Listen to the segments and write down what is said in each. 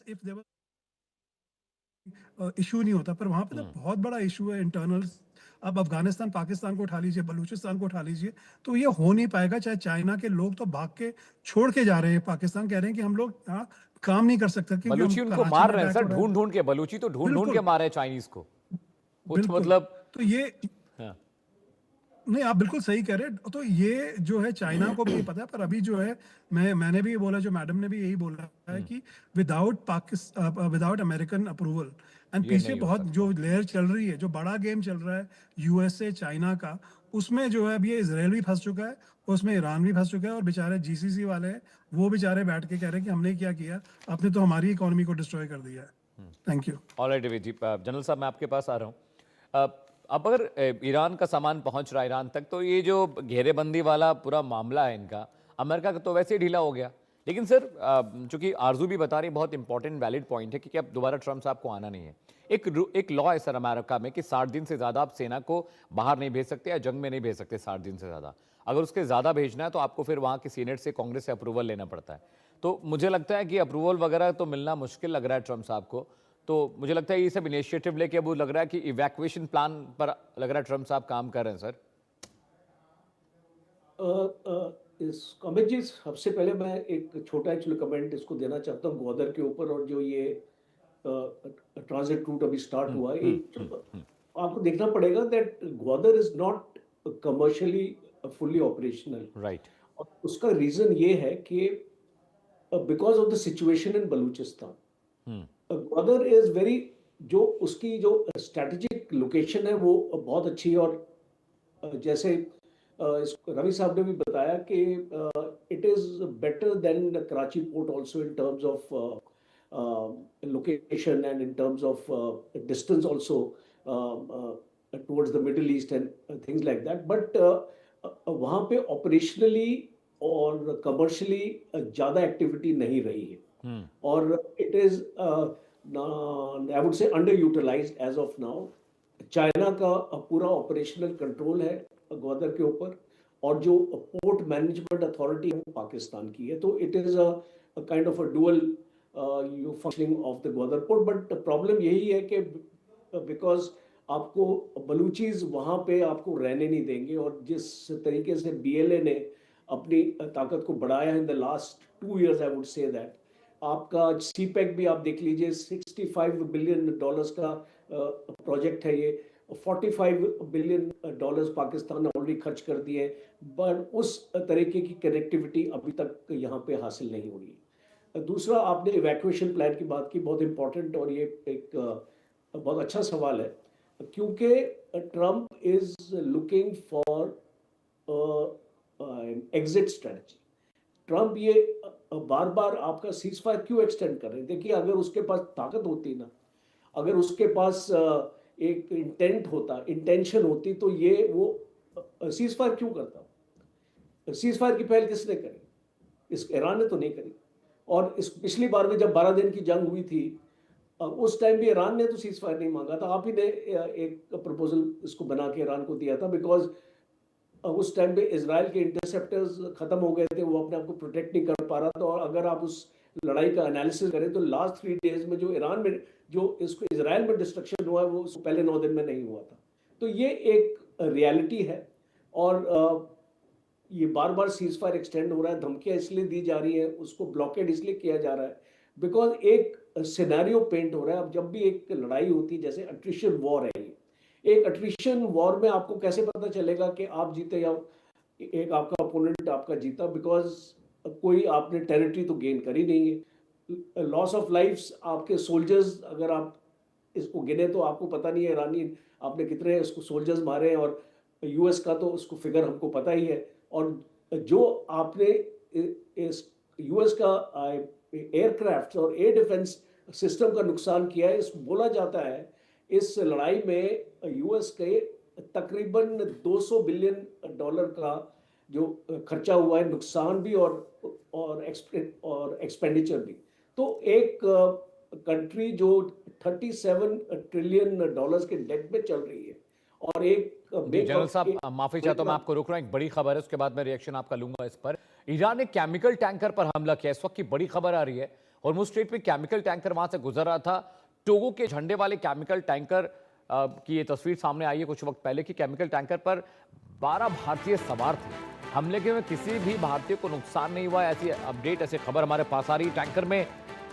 If there issue नहीं होता, पर वहां पे तो बहुत बड़ा इशू है इंटरनल। अब अफगानिस्तान पाकिस्तान को उठा लीजिए, बलूचिस्तान को उठा लीजिए, तो ये हो नहीं पाएगा। चाहे चाइना के लोग तो भाग के छोड़ के जा रहे हैं, पाकिस्तान कह रहे हैं कि हम लोग यहाँ काम नहीं कर सकते क्योंकि हम बलूची उनको कराची मार में रहे हैं अटैक सर, हो रहा है। ढूंढ ढूंढ के। बलूची तो ढूंढ ढूंढ के बिल्कुल मारे हैं चाइनीज को। वो तो बिल्कुल। मतलब तो ये हाँ। नहीं, आप बिल्कुल सही कह रहे हैं। तो ये जो है चाइना को भी ये पता है, पर अभी जो है मैंने भी ये बोला, जो मैडम ने भी यही बोला है कि विदाउट अमेरिकन अप्रूवल एंड ये पीछे नहीं हो बहुत सकता। जो लेयर चल रही है, जो बड़ा गेम चल रहा है यूएसए चाइना का, उसमें जो है अभी ये इसराइल भी फंस चुका है, उसमें ईरान भी फंस चुका है, और बेचारे जीसीसी वाले हैं, वो बेचारे बैठ के कह रहे हैं कि हमने क्या किया, आपने तो हमारी इकोनॉमी को डिस्ट्रॉय कर दिया है। Thank you. Alright David ji, general साहब मैं आपके पास आ रहा हूँ। अब अगर ईरान का सामान पहुंच रहा है ईरान तक, तो ये जो घेरेबंदी वाला पूरा मामला है इनका, अमेरिका का तो वैसे ही ढीला हो गया। लेकिन सर, चूंकि आरजू भी बता रही, बहुत इंपॉर्टेंट वैलिड पॉइंट है कि अब दोबारा ट्रम्प साहब को आना नहीं है। एक लॉ है सर अमेरिका में कि 60 दिन से ज़्यादा आप सेना को बाहर नहीं भेज सकते या जंग में नहीं भेज सकते 60 दिन से ज़्यादा। अगर उसके ज़्यादा भेजना है तो आपको फिर वहाँ की सीनेट से, कांग्रेस से अप्रूवल लेना पड़ता है। तो मुझे लगता है कि अप्रूवल वगैरह तो मिलना मुश्किल लग रहा है ट्रम्प साहब को। तो मुझे लगता है ये सब इनिशिएटिव लेके अब वो लग रहा है कि इवैक्यूएशन प्लान पर लग रहा है ट्रम्प साहब काम कर रहे हैं सर। इस कमेंट जी, सबसे पहले मैं एक छोटा एक्चुअली कमेंट इसको देना चाहता हूँ ग्वादर के ऊपर, और जो ये ट्रांजिट रूट अभी स्टार्ट हुआ है, आपको देखना पड़ेगा that Gwadar is not commercially fully operational. Right. और उसका रीजन ये है कि because of the situation in Balochistan, Gwadar is very, जो उसकी जो स्ट्रेटेजिक लोकेशन है वो बहुत अच्छी है। और जैसे रवि साहब ने भी बताया कि it is better than Karachi port also in terms of location and in terms of distance also towards the Middle East and things like that. But वहाँ पे operationally और commercially ज़्यादा activity नहीं रही है, और it is I would say underutilized as of now. China का पूरा ऑपरेशनल कंट्रोल है ग्वादर के ऊपर, और जो पोर्ट मैनेजमेंट अथॉरिटी है वो पाकिस्तान की है। तो it is a kind of a dual functioning of the Gwadar port. But problem यही है कि बिकॉज आपको बलूचीज वहाँ पे आपको रहने नहीं देंगे, और जिस तरीके से बीएलए ने अपनी ताकत को बढ़ाया in the last 2 years, I would say that आपका सीपैक भी आप देख लीजिए, $65 बिलियन का प्रोजेक्ट है ये। $45 बिलियन पाकिस्तान ने ऑलरेडी खर्च कर दिए, बट उस तरीके की कनेक्टिविटी अभी तक यहाँ पे हासिल नहीं हो रही। दूसरा, आपने इवैक्यूएशन प्लान की बात की, बहुत इंपॉर्टेंट, और ये एक बहुत अच्छा सवाल है, क्योंकि Trump is looking for exit strategy. Trump ये बार बार आपका सीज फायर क्यों एक्सटेंड कर रहे हैं? देखिए, अगर उसके पास ताकत होती ना, अगर उसके पास एक इंटेंशन होती, तो ये वो सीज फायर क्यों करता? सीज फायर की पहल किसने करी? इस ईरान ने तो नहीं करी। और इस पिछली बार में जब 12 दिन की जंग हुई थी, उस टाइम भी ईरान ने तो सीज फायर नहीं मांगा था, आप ही ने एक प्रपोजल इसको बना के ईरान को दिया था, बिकॉज उस टाइम पे इजराइल के इंटरसेप्टर्स खत्म हो गए थे, वो अपने आप को प्रोटेक्ट नहीं कर पा रहा था। और अगर आप उस लड़ाई का एनालिसिस करें तो लास्ट 3 डेज में जो ईरान में, जो इसको इजराइल में डिस्ट्रक्शन हुआ है, वो पहले 9 दिन में नहीं हुआ था। तो ये एक रियलिटी है, और ये बार बार सीज फायर एक्सटेंड हो रहा है, धमकियां इसलिए दी जा रही है, उसको ब्लॉकेड इसलिए किया जा रहा है, बिकॉज एक सिनेरियो पेंट हो रहा है। अब जब भी एक लड़ाई होती है, जैसे अट्रिशन वॉर है, एक अट्रिशन वॉर में आपको कैसे पता चलेगा कि आप जीते या एक आपका अपोनेंट आपका जीता? बिकॉज कोई आपने टेरिटरी तो गेन करी नहीं है। लॉस ऑफ लाइफ्स, आपके सोल्जर्स, अगर आप इसको गिने तो आपको पता नहीं है ईरानी आपने कितने उसको सोल्जर्स मारे हैं, और यूएस का तो उसको फिगर हमको पता ही है। और जो आपने इस यूएस का एयरक्राफ्ट और एयर डिफेंस सिस्टम का नुकसान किया है, इस बोला जाता है इस लड़ाई में यूएस के तकरीबन $200 बिलियन का जो खर्चा हुआ है, नुकसान भी और एक्सपेंडिचर भी। तो एक कंट्री जो $37 ट्रिलियन के डेट में चल रही है, और एक जनरल साहब माफी चाहता हूं, मैं आपको रोक रहा हूं, एक बड़ी खबर है, उसके बाद मैं रिएक्शन आपका लूंगा इस पर। ईरान ने केमिकल टैंकर पर हमला किया, इस वक्त की बड़ी खबर आ रही है। हॉर्मुज़ स्ट्रेट में केमिकल टैंकर वहां से गुजर रहा था। टोगो के झंडे वाले केमिकल टैंकर की ये तस्वीर सामने आई है कुछ वक्त पहले की। केमिकल टैंकर पर 12 भारतीय सवार थे। हमले के में किसी भी भारतीय को नुकसान नहीं हुआ, ऐसी अपडेट, ऐसी खबर हमारे पास आ रही। टैंकर में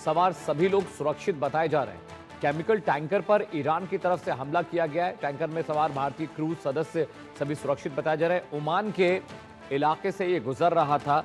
सवार सभी लोग सुरक्षित बताए जा रहे हैं। केमिकल टैंकर पर ईरान की तरफ से हमला किया गया है। टैंकर में सवार भारतीय क्रूज सदस्य सभी सुरक्षित बताए जा रहे हैं। ओमान के इलाके से ये गुजर रहा था।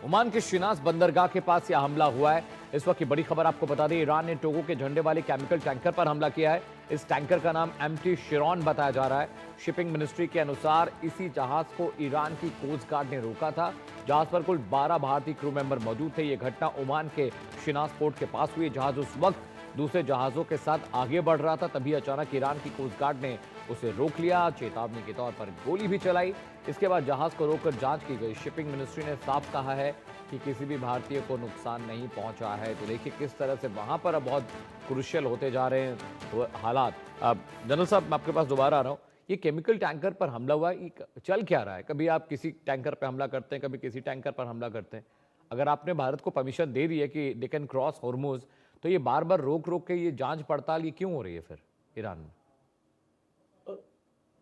ओमान के शिनास बंदरगाह के पास यह हमला हुआ है। इस वक्त की बड़ी खबर आपको बता दें, ईरान ने टोगो के झंडे वाले केमिकल टैंकर पर हमला किया है। इस टैंकर का नाम एमटी शिरॉन बताया जा रहा है। शिपिंग मिनिस्ट्री के अनुसार इसी जहाज को ईरान की कोस्ट गार्ड ने रोका था। जहाज पर कुल 12 भारतीय क्रू मेंबर मौजूद थे। यह घटना ओमान के शिनास पोर्ट के पास हुई। जहाज उस वक्त दूसरे जहाजों के साथ आगे बढ़ रहा था, तभी अचानक ईरान की कोस्ट गार्ड ने उसे रोक लिया। चेतावनी के तौर पर गोली भी चलाई। इसके बाद जहाज को रोककर जांच की गई। शिपिंग मिनिस्ट्री ने साफ कहा है कि किसी भी भारतीय को नुकसान नहीं पहुंचा है। तो देखिए किस तरह से वहां पर अब बहुत क्रूशियल होते जा रहे हैं हालात। अब जनरल साहब, मैं आपके पास दोबारा आ रहा हूँ। ये केमिकल टैंकर पर हमला हुआ है, ये चल क्या रहा है? कभी आप किसी टैंकर पर हमला करते हैं, कभी किसी टैंकर पर हमला करते हैं। अगर आपने भारत को परमिशन दे दी है कि दे कैन क्रॉस हॉर्मुज़, तो ये बार बार रोक रोक के ये जांच पड़ताल ये क्यों हो रही है फिर ईरान में?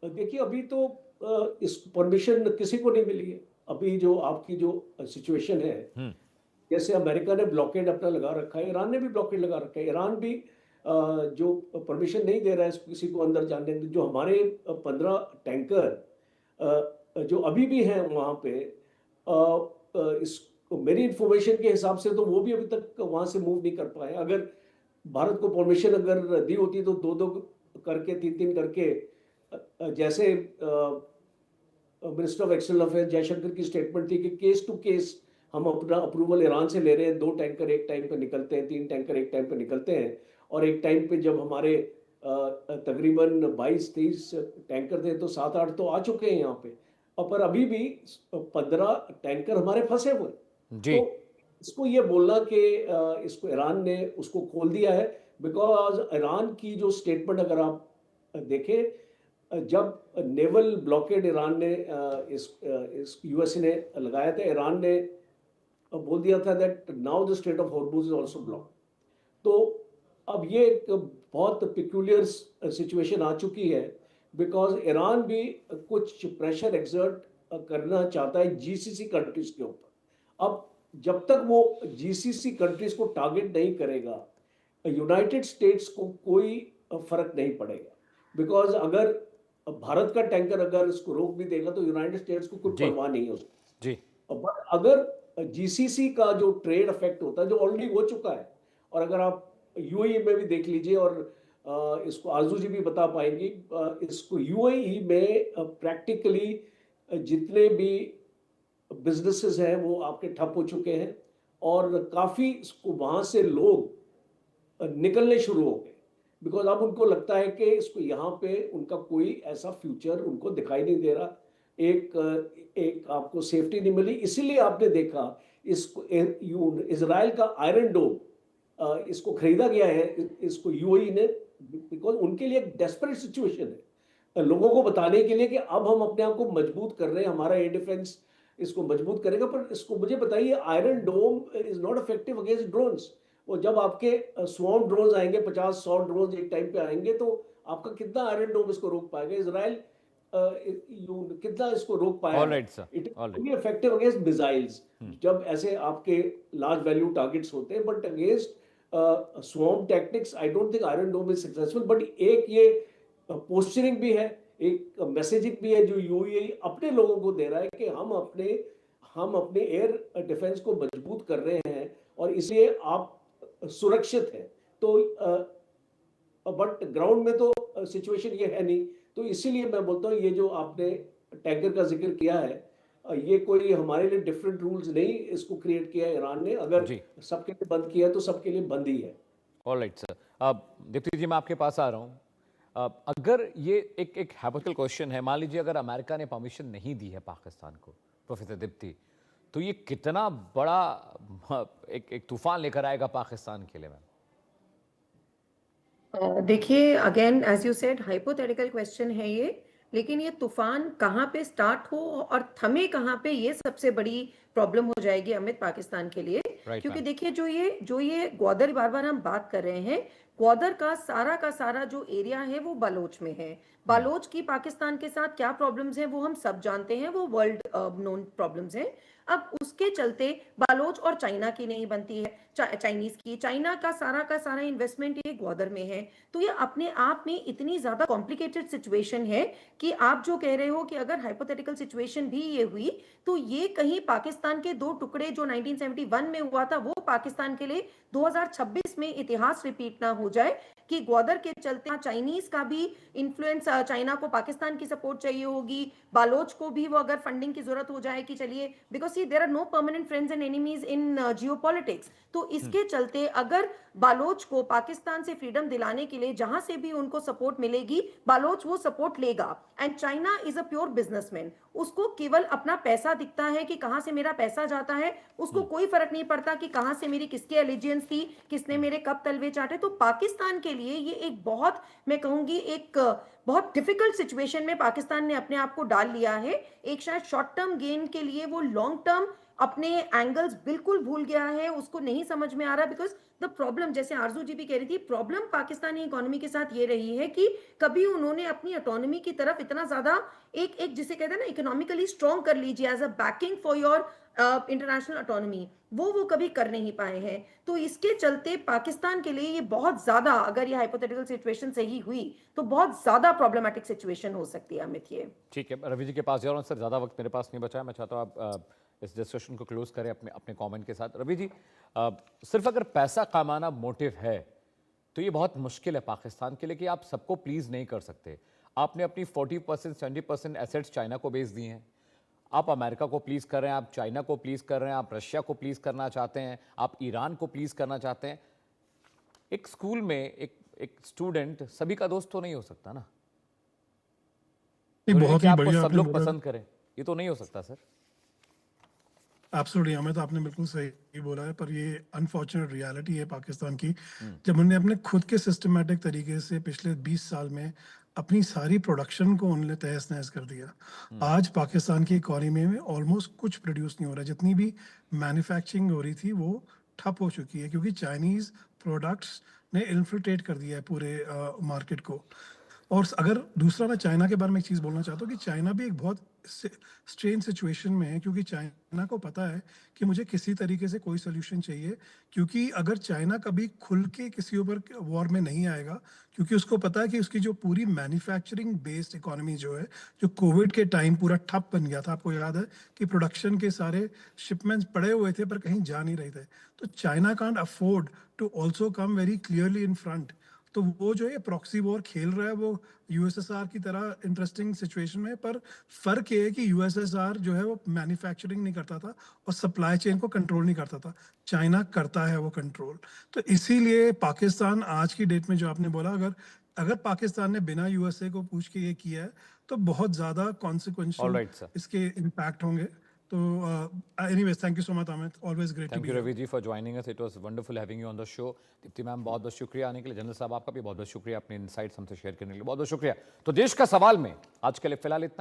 देखिए, अभी तो इस परमिशन किसी को नहीं मिली है। अभी जो आपकी जो सिचुएशन है, जैसे अमेरिका ने ब्लॉकेड अपना लगा रखा है, ईरान ने भी ब्लॉकेड लगा रखा है। ईरान भी जो परमिशन नहीं दे रहा है किसी को अंदर जाने। जो हमारे 15 टैंकर जो अभी भी हैं वहाँ पे, इस मेरी इंफॉर्मेशन के हिसाब से तो वो भी अभी तक वहाँ से मूव नहीं कर पाए। अगर भारत को परमिशन अगर दी होती तो 2-2 करके 3-3 करके, जैसे minister of external affairs Jaishankar की स्टेटमेंट थी कि केस टू केस हम अपना अप्रूवल ईरान से ले रहे हैं। 2 टैंकर एक टाइम पे निकलते हैं, 3 टैंकर एक टाइम पे निकलते हैं। और एक टाइम पे जब हमारे तकरीबन 22-23 टैंकर थे तो 7-8 तो आ चुके हैं यहाँ पे। और पर अभी भी 15 टैंकर हमारे फंसे हुए हैं। जी। तो इसको ये बोलना कि इसको ईरान ने उसको खोल दिया है, बिकॉज ईरान की जो स्टेटमेंट अगर आप देखें, जब नेवल ब्लॉकेड ईरान ने इस यूएसए ने लगाया था, ईरान ने बोल दिया था that now the straight of Hormuz is also blocked. तो अब ये एक बहुत पिक्यूलियर सिचुएशन आ चुकी है, बिकॉज ईरान भी कुछ प्रेशर एक्सर्ट करना चाहता है जीसीसी कंट्रीज के ऊपर। अब जब तक वो जीसीसी कंट्रीज को टारगेट नहीं करेगा, यूनाइटेड स्टेट्स को कोई फर्क नहीं पड़ेगा। बिकॉज अगर भारत का टैंकर अगर इसको रोक भी देगा तो यूनाइटेड स्टेट्स को कोई परवाह नहीं है उसकी। जी। बट अगर जीसीसी का जो ट्रेड इफेक्ट होता है, जो ऑलरेडी हो चुका है, और अगर आप यूएई में भी देख लीजिए, और इसको आरजू जी भी बता पाएंगी, इसको यूएई में प्रैक्टिकली जितने भी बिजनेसेस हैं वो आपके ठप हो चुके हैं, और काफ़ी वहाँ से लोग निकलने शुरू हो गए। बिकॉज अब उनको लगता है कि इसको यहाँ पे उनका कोई ऐसा फ्यूचर उनको दिखाई नहीं दे रहा। एक आपको सेफ्टी नहीं मिली, इसीलिए आपने देखा इसको इजराइल का आयरन डोम इसको खरीदा गया है, इसको यूएई ने, बिकॉज उनके लिए एक डेस्परेट सिचुएशन है, लोगों को बताने के लिए कि अब हम अपने आप को मजबूत कर रहे हैं, हमारा एयर डिफेंस इसको मजबूत करेगा। पर इसको मुझे बताइए, iron dome is not effective against drones. वो जब आपके 100 ड्रोन्स आएंगे, 50-100 ड्रोन्स एक टाइम पे आएंगे, तो आपका कितना आयरन डोम इसको रोक पाएगा? इजराइल कितना इसको रोक पाया? Alright sir, it alright. Is effective against missiles जब ऐसे आपके लार्ज वैल्यू टारगेट्स होते हैं, but against swarm tactics I don't think iron dome is successful. But एक ये पोस्चरिंग भी है, एक मैसेजिंग भी है जो यूएई अपने लोगों को दे रहा है कि हम अपने एयर डिफेंस को मजबूत कर रहे हैं और इसलिए आप सुरक्षित है। तो बट ग्राउंड में तो सिचुएशन ये है नहीं। तो इसीलिए मैं बोलता हूँ ये जो आपने टैंकर का जिक्र किया है, ये कोई हमारे लिए डिफरेंट रूल्स नहीं इसको क्रिएट किया है ईरान ने। अगर सबके लिए बंद किया तो सबके लिए बंद ही है। Alright sir. अब दीप्ति जी, मैं आपके पास आ रहा हूँ। अगर ये एक हाइपोथेटिकल क्वेश्चन है, मान लीजिए अगर अमेरिका ने परमिशन नहीं दी है पाकिस्तान को, प्रोफेसर दीप्ति, तो ये कितना बड़ा एक तूफान लेकर आएगा पाकिस्तान के लिए? मैम देखिए, again as you said hypothetical question है ये, लेकिन ये तूफान कहाँ पे स्टार्ट हो और थमे कहाँ पे, ये सबसे बड़ी प्रॉब्लम हो जाएगी अमित पाकिस्तान के लिए। राइट क्योंकि मैम। देखिए जो ये ग्वादर बार बार हम बात कर रहे हैं, ग्वादर का सारा जो एरिया है वो बलोच में है। बलोच की पाकिस्तान के साथ क्या प्रॉब्लम्स हैं वो हम सब जानते हैं, वो वर्ल्ड नोन प्रॉब्लम्स हैं। अब उसके चलते बालोच और चाइना की नहीं बनती है, चाइनीज की, चाइना का सारा इन्वेस्टमेंट ये ग्वादर में है। तो ये अपने आप में इतनी ज्यादा कॉम्प्लिकेटेड सिचुएशन है कि आप जो कह रहे हो कि अगर हाइपोथेटिकल सिचुएशन भी ये हुई तो ये कहीं पाकिस्तान के दो टुकड़े जो 1971 में हुआ था वो पाकिस्तान के लिए 2026 में इतिहास रिपीट ना हो जाए कि ग्वादर के चलते चाइनीज का भी इन्फ्लुएंस, चाइना को पाकिस्तान की सपोर्ट चाहिए होगी, बालोच को भी वो अगर फंडिंग की जरूरत हो जाए कि चलिए, because see there are no permanent friends and enemies in geopolitics. तो इसके चलते अगर बालोच को पाकिस्तान से फ्रीडम दिलाने के लिए जहां से भी उनको सपोर्ट मिलेगी, बालोच वो सपोर्ट लेगा। And China is a pure businessman, उसको केवल अपना पैसा दिखता है कि कहां से मेरा पैसा जाता है, उसको कोई फर्क नहीं पड़ता कि कहां से मेरी किसकी एलिजियंस थी, किसने मेरे कब तलवे चाटे। तो पाकिस्तान के लिए ये एक बहुत, मैं कहूंगी एक बहुत डिफिकल्ट सिचुएशन में पाकिस्तान ने अपने आप को डाल लिया है। एक शायद शॉर्ट टर्म गेन के लिए वो लॉन्ग टर्म अपने एंगल्स बिल्कुल भूल गया है, उसको नहीं समझ में आ रहा। बिकॉज द प्रॉब्लम, जैसे आरजू जी भी कह रही थी, प्रॉब्लम पाकिस्तानी इकोनॉमी के साथ ये रही है कि कभी उन्होंने अपनी ऑटोनॉमी की तरफ इतना ज्यादा एक जिसे कहते हैं ना इकोनॉमिकली स्ट्रॉन्ग कर लीजिए as a backing for your international autonomy, वो कभी कर नहीं पाए हैं। तो इसके चलते पाकिस्तान के लिए ये बहुत ज्यादा, अगर ये हाइपोथेटिकल सिचुएशन सही हुई तो बहुत ज्यादा प्रॉब्लमेटिक सिचुएशन हो सकती है अमित। ये ठीक है, रवि जी के पास जा रहा हूँ सर, ज़्यादा वक्त मेरे पास नहीं बचा है, मैं चाहता हूँ आप इस डिस्कशन को क्लोज करें अपने अपने कमेंट के साथ। रवि जी, सिर्फ अगर पैसा कमाना मोटिव है तो ये बहुत मुश्किल है पाकिस्तान के लिए कि आप सबको प्लीज़ नहीं कर सकते। आपने अपनी 40% 70% एसेट्स चाइना को बेच दिए हैं, आप अमेरिका को प्लीज़ कर रहे हैं, आप चाइना को प्लीज़ कर रहे हैं, आप रशिया को प्लीज़ करना चाहते हैं, आप ईरान को प्लीज़ करना चाहते हैं। एक स्कूल में एक स्टूडेंट सभी का दोस्त तो नहीं हो सकता ना, ये जरूरी है बहुत कि ही आपको बढ़िया सब आपने लोग बोला। पसंद करें, ये तो नहीं हो सकता सर। एब्सोल्युटली हमें तो आपने बिल्कुल सही बोला है, पर ये अनफॉर्चुनेट रियलिटी है पाकिस्तान की। जब उन्होंने अपने खुद के सिस्टमेटिक तरीके से पिछले 20 साल में अपनी सारी प्रोडक्शन को उन्होंने तहस नहस कर दिया। आज पाकिस्तान की इकोनॉमी में ऑलमोस्ट कुछ प्रोड्यूस नहीं हो रहा, जितनी भी मैन्युफैक्चरिंग हो रही थी वो ठप हो चुकी है, क्योंकि चाइनीज प्रोडक्ट्स ने इन्फिल्ट्रेट कर दिया है पूरे मार्केट को। और अगर दूसरा, मैं चाइना के बारे में एक चीज़ बोलना चाहता हूँ कि चाइना भी एक बहुत स्ट्रेन सिचुएशन में है, क्योंकि चाइना को पता है कि मुझे किसी तरीके से कोई सोल्यूशन चाहिए। क्योंकि अगर चाइना कभी खुल के किसी ऊपर वॉर में नहीं आएगा, क्योंकि उसको पता है कि उसकी जो पूरी मैन्युफैक्चरिंग बेस्ड इकोनॉमी जो है, जो कोविड के टाइम पूरा ठप बन गया था, आपको याद है कि प्रोडक्शन के सारे शिपमेंट्स पड़े हुए थे पर कहीं जा नहीं रहे थे। तो China can't afford to also come very clearly in front. तो वो जो है प्रॉक्सी वॉर खेल रहा है, वो यूएसएसआर की तरह इंटरेस्टिंग सिचुएशन में। पर फर्क ये है कि यूएसएसआर जो है वो मैन्युफैक्चरिंग नहीं करता था और सप्लाई चेन को कंट्रोल नहीं करता था, चाइना करता है वो कंट्रोल। तो इसीलिए पाकिस्तान आज की डेट में, जो आपने बोला, अगर अगर पाकिस्तान ने बिना यूएसए को पूछ के ये किया है तो बहुत ज्यादा ऑल कॉन्सिक्वेंशियल राइट सर, इसके इम्पैक्ट होंगे। तो anyways, thank you so much Amit, always great to thank be you here. Ravi ji for joining us, it was wonderful having you on the show. Deepti ma'am, बहुत बहुत शुक्रिया आने के लिए। जनरल साहब, आपका भी बहुत बहुत शुक्रिया अपने इनसाइट्स हमसे शेयर करने के लिए, बहुत बहुत शुक्रिया। तो देश का सवाल में आज के लिए फिलहाल इतना ही।